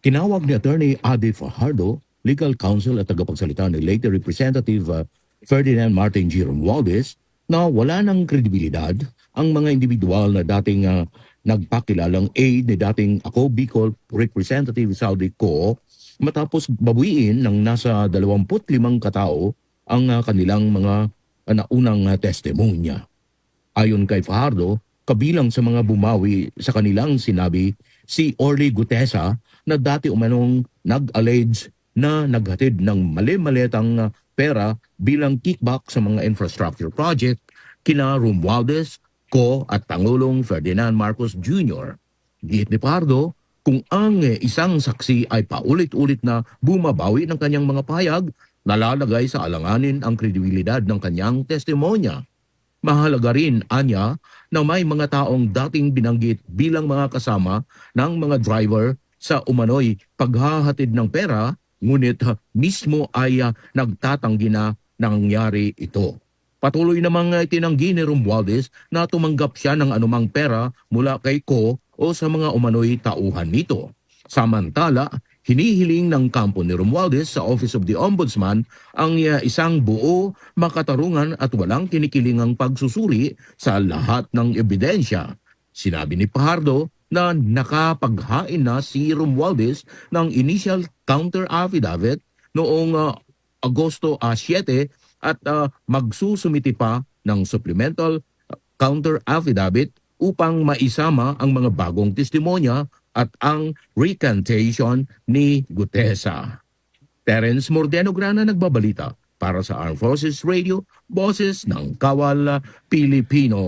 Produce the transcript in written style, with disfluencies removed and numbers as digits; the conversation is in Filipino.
Tinawag ni Attorney Ade Fajardo, legal counsel at tagapagsalita ni late Representative Ferdinand Martin G. Romualdez, na wala ng kredibilidad ang mga individual na dating nagpakilalang aide ni dating Ako Bicol Representative Saudi Co matapos babuiin ng nasa 25 katao ang kanilang mga naunang testimonya. Ayon kay Fajardo, kabilang sa mga bumawi sa kanilang sinabi si Orly Gutesa na dati umanong nag-allege na naghatid ng mali-malitang pera bilang kickback sa mga infrastructure project kina Romualdez, Co at Pangulong Ferdinand Marcos Jr. Giit ni Fajardo, kung ang isang saksi ay paulit-ulit na bumabawi ng kanyang mga pahayag, nalalagay sa alanganin ang kredibilidad ng kanyang testimonya. Mahalaga rin, anya, na may mga taong dating binanggit bilang mga kasama ng mga driver sa umano'y paghahatid ng pera, ngunit mismo ay nagtatanggi na nangyari ito. Patuloy namang itinanggi ni Romualdez na tumanggap siya ng anumang pera mula kay Co o sa mga umano'y tauhan nito. Samantala, hinihiling ng kampo ni Romualdez sa Office of the Ombudsman ang isang buo, makatarungan at walang kinikilingang pagsusuri sa lahat ng ebidensya. Sinabi ni Fajardo na nakapaghain na si Romualdez ng initial counter affidavit noong Agosto 7 at magsusumiti pa ng supplemental counter affidavit upang maisama ang mga bagong testimonya at ang recantation ni Gutesa. Terence Mordeno Grana nagbabalita para sa Armed Forces Radio, Boses ng Kawal Pilipino.